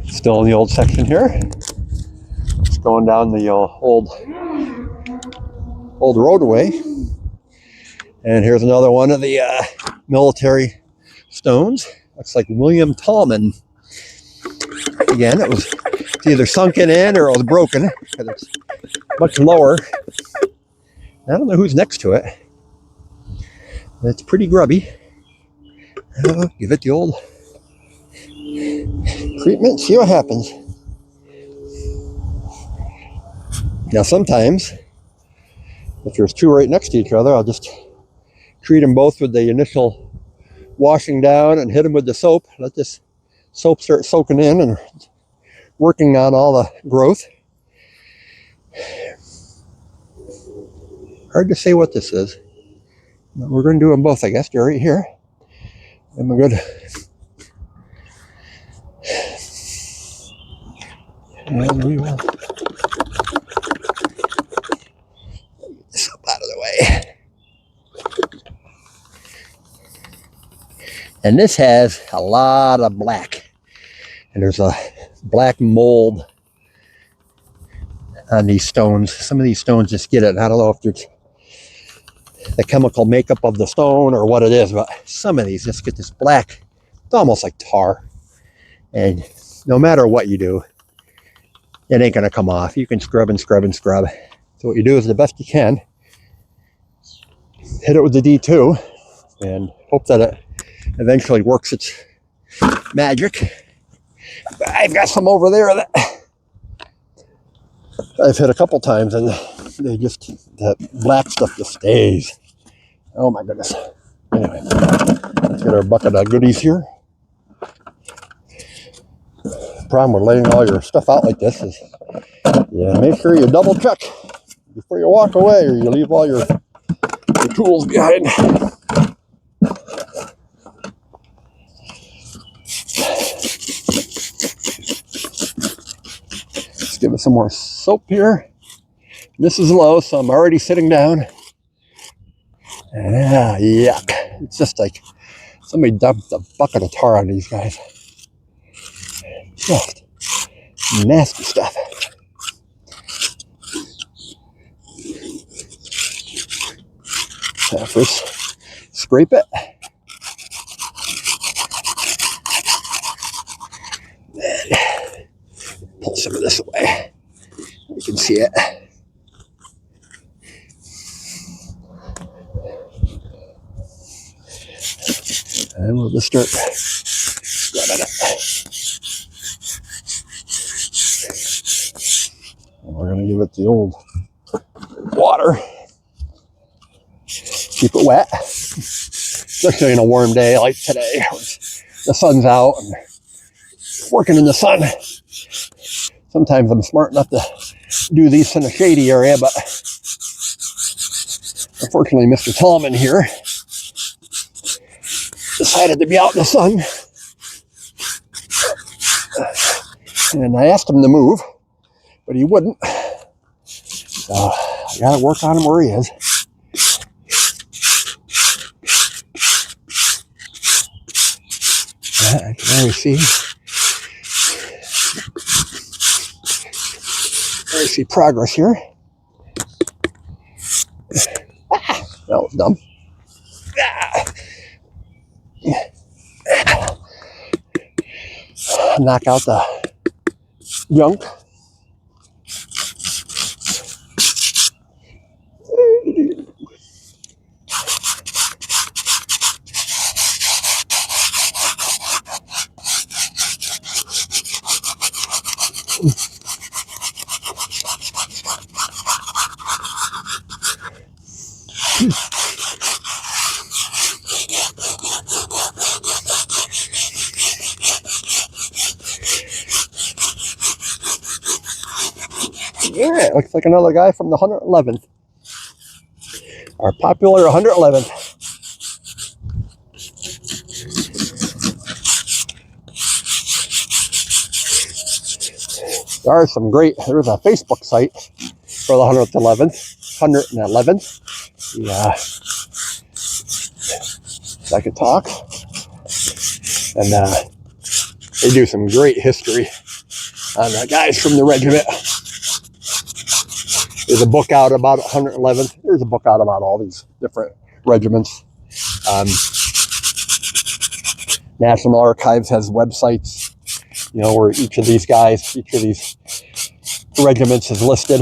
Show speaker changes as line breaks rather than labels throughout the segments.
Still in the old section here. Just going down the old roadway. And here's another one of the military stones. Looks like William Tallman. Again, it's either sunken in or it was broken because it's much lower. I don't know who's next to it. It's pretty grubby. Give it the old treatment, see what happens. Now sometimes, if there's two right next to each other, I'll just treat them both with the initial washing down and hit them with the soap. Let this soap start soaking in and working on all the growth. Hard to say what this is. But we're going to do them both, I guess. They're right here. And we're good. And we will get this up out of the way. And this has a lot of black. And there's a black mold on these stones. Some of these stones just get it. I don't know if it's the chemical makeup of the stone or what it is, but some of these just get this black. It's almost like tar. And no matter what you do, it ain't gonna come off. You can scrub and scrub and scrub. So what you do is the best you can. Hit it with the D2 and hope that it eventually works its magic. But I've got some over there that I've hit a couple times and that black stuff just stays. Oh my goodness. Anyway, let's get our bucket of goodies here. The problem with laying all your stuff out like this is, make sure you double check before you walk away or you leave all your tools behind. Let's give it some more soap here. This is low, so I'm already sitting down. Yuck. It's just like somebody dumped a bucket of tar on these guys. Just nasty stuff. First, scrape it. Then pull some of this away. You can see it. And we'll just start scrubbing it. And we're going to give it the old water. Keep it wet. Especially in a warm day like today. The sun's out and working in the sun. Sometimes I'm smart enough to do these in a shady area, but unfortunately Mr. Tallman here decided to be out in the sun. And I asked him to move, but he wouldn't. So I gotta work on him where he is. I can already see progress here. That was dumb. Knock out the junk. Yeah, it looks like another guy from the 111th. Our popular 111th. There's a Facebook site for the 111th. Yeah. If I could talk. And They do some great history on the guys from the regiment. There's a book out about 111th. There's a book out about all these different regiments. National Archives has websites, you know, where each of these guys, each of these regiments is listed.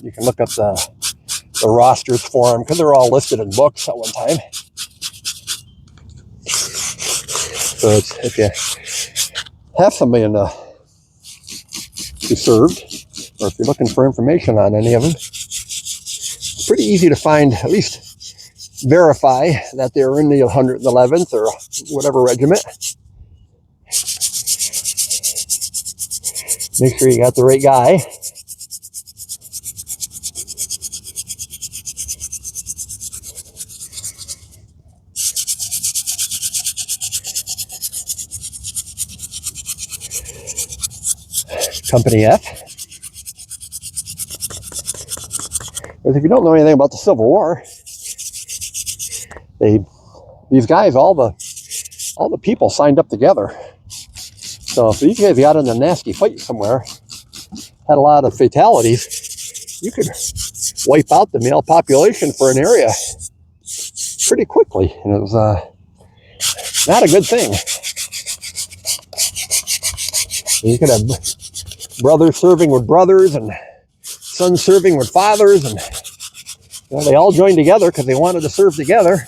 You can look up the rosters for them because they're all listed in books at one time. So if you have somebody who served, or if you're looking for information on any of them, it's pretty easy to find, at least verify that they were in the 111th or whatever regiment. Make sure you got the right guy. Company F. Because if you don't know anything about the Civil War, these guys, all the people signed up together. So if these guys got in a nasty fight somewhere, had a lot of fatalities, you could wipe out the male population for an area pretty quickly, and it was not a good thing. You could have brothers serving with brothers and sons serving with fathers, and you know, they all joined together because they wanted to serve together,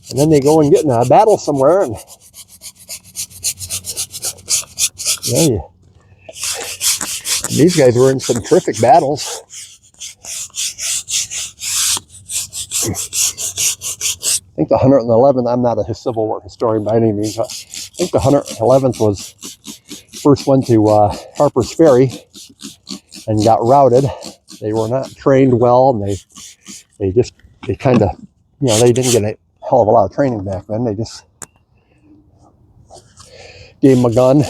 and then they go and get in a battle somewhere, and yeah, these guys were in some terrific battles. I think the 111th, I'm not a Civil War historian by any means, but I think the 111th was first went to Harper's Ferry and got routed. They were not trained well, and they kind of, you know, they didn't get a hell of a lot of training back then. They just gave them a gun,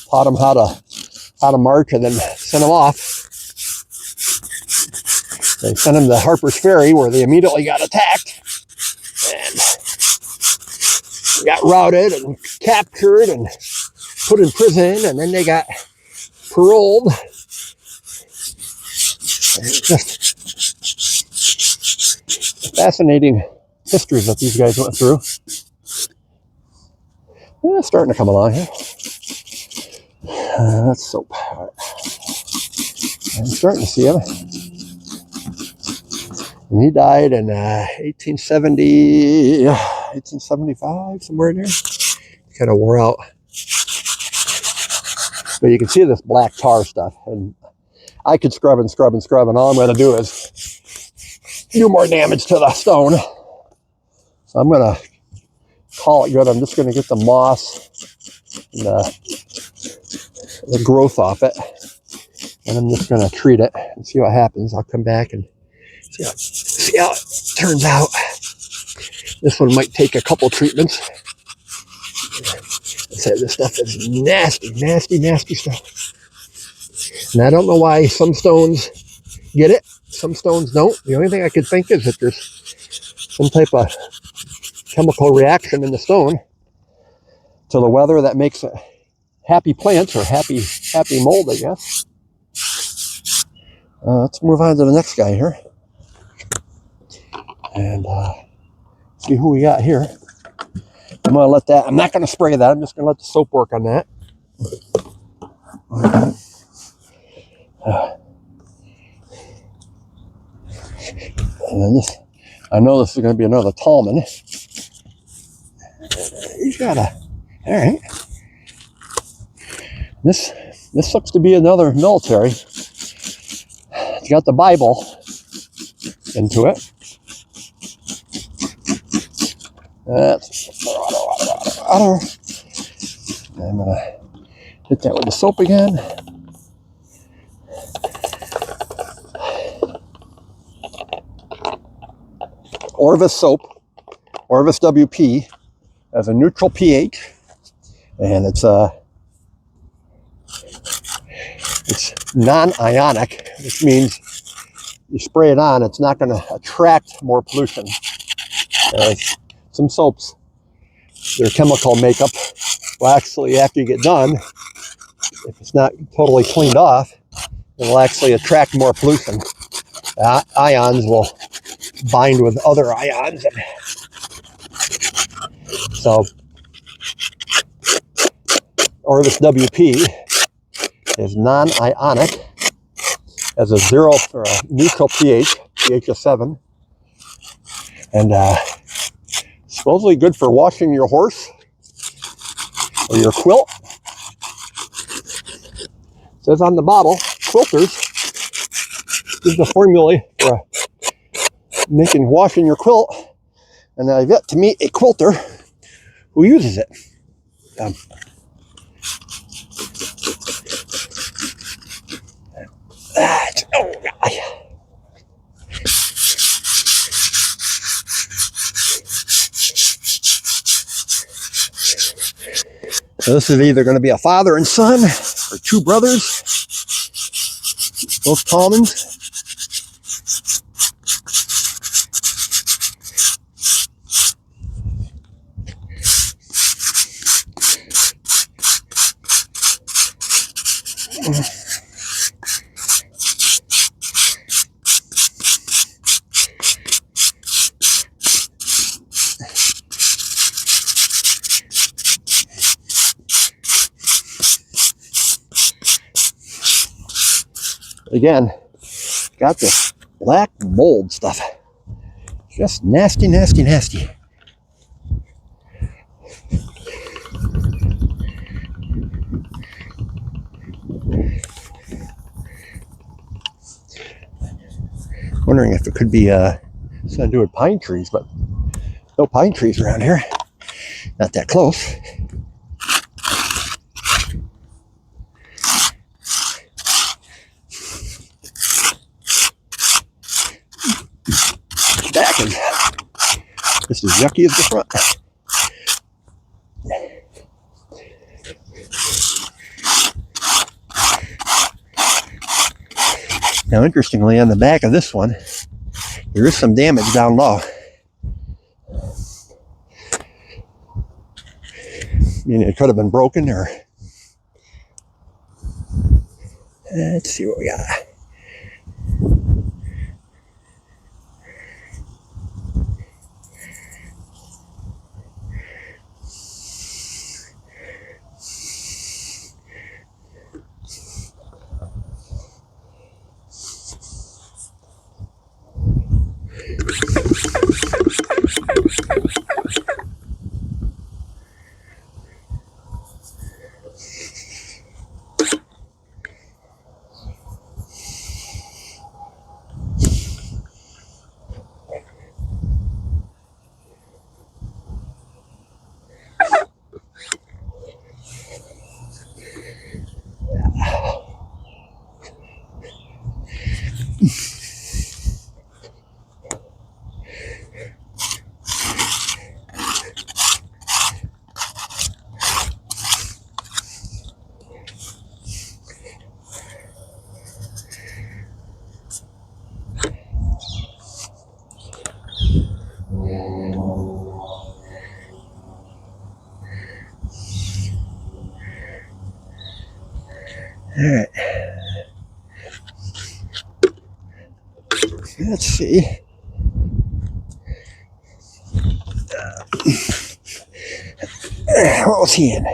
taught them how to march, and then sent them off. They sent them to Harper's Ferry, where they immediately got attacked and got routed and captured and put in prison, and then they got paroled. Just fascinating histories that these guys went through. Yeah, it's starting to come along here. That's soap. Right. I'm starting to see him. And he died in 1870, 1875, somewhere in there. Kind of wore out. But you can see this black tar stuff, and I could scrub and scrub and scrub, and all I'm going to do is do more damage to the stone. So I'm going to call it good. I'm just going to get the moss and the growth off it, and I'm just going to treat it and see what happens. I'll come back and see how it turns out. This one might take a couple treatments. I said this stuff is nasty, nasty, nasty stuff. And I don't know why some stones get it, some stones don't. The only thing I could think is that there's some type of chemical reaction in the stone to the weather that makes it happy plants or happy mold, I guess. Let's move on to the next guy here. And see who we got here. I'm going to let that, I'm not going to spray that. I'm just going to let the soap work on that. And then this, I know this is going to be another Tallman. He's got a, all right. This looks to be another military. It's got the Bible into it. That's water. I'm going to hit that with the soap again. Orvis soap, Orvis WP, has a neutral pH, and it's non-ionic, which means you spray it on, it's not going to attract more pollution. Some soaps, their chemical makeup will actually, after you get done, if it's not totally cleaned off, it will actually attract more pollution. Ions will bind with other ions. So, Orvis WP is non-ionic, has a 0 or a neutral pH of 7, and supposedly good for washing your horse or your quilt. It says on the bottle, quilters is the formula for washing your quilt, and I've yet to meet a quilter who uses it. Oh, God. So this is either going to be a father and son, or two brothers, both Tallmans. Again, got this black mold stuff. Just nasty, nasty, nasty. Wondering if it could be something to do with pine trees, but no pine trees around here. Not that close. Back is just as yucky as the front. Now, interestingly, on the back of this one, there is some damage down low. I mean, it could have been broken, or let's see what we got. All right. Let's see. What was he in?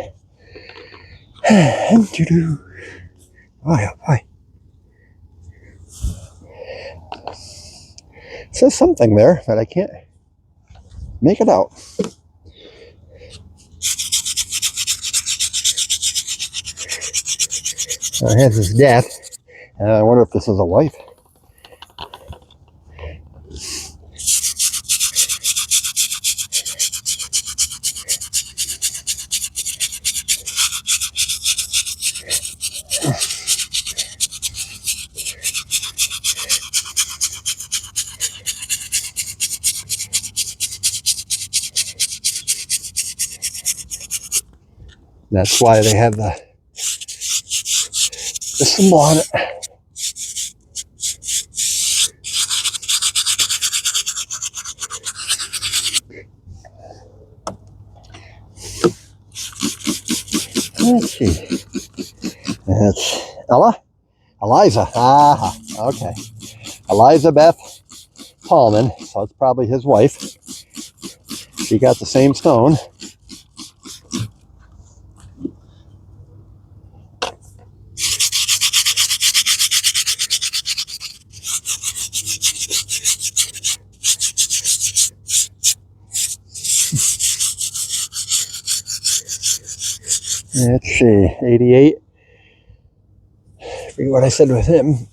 Oh, yeah, boy. It says something there, but I can't make it out. It has his death. I wonder if this is a wife. That's why they have the symbol on it. Let's see. That's Eliza. Ah, okay. Elizabeth Tallman. So it's probably his wife. She got the same stone. Let's see, 88. Forget what I said with him.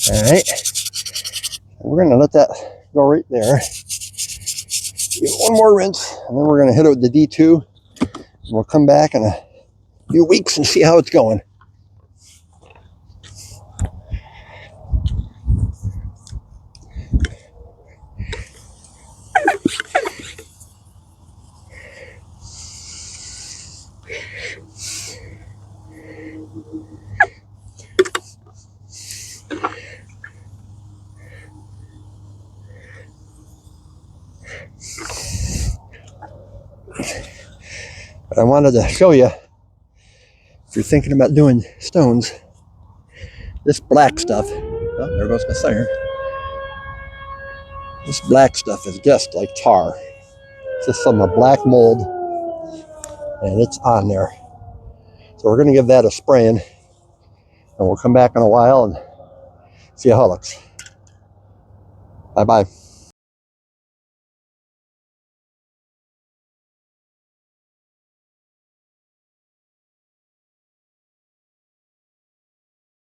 All right. We're going to let that go right there. Give it one more rinse, and then we're going to hit it with the D2. And we'll come back in a few weeks and see how it's going. But I wanted to show you, if you're thinking about doing stones, this black stuff, oh, there goes my siren. This black stuff is just like tar. It's just some black mold, and it's on there. So we're going to give that a spraying, and we'll come back in a while and see how it looks. Bye-bye.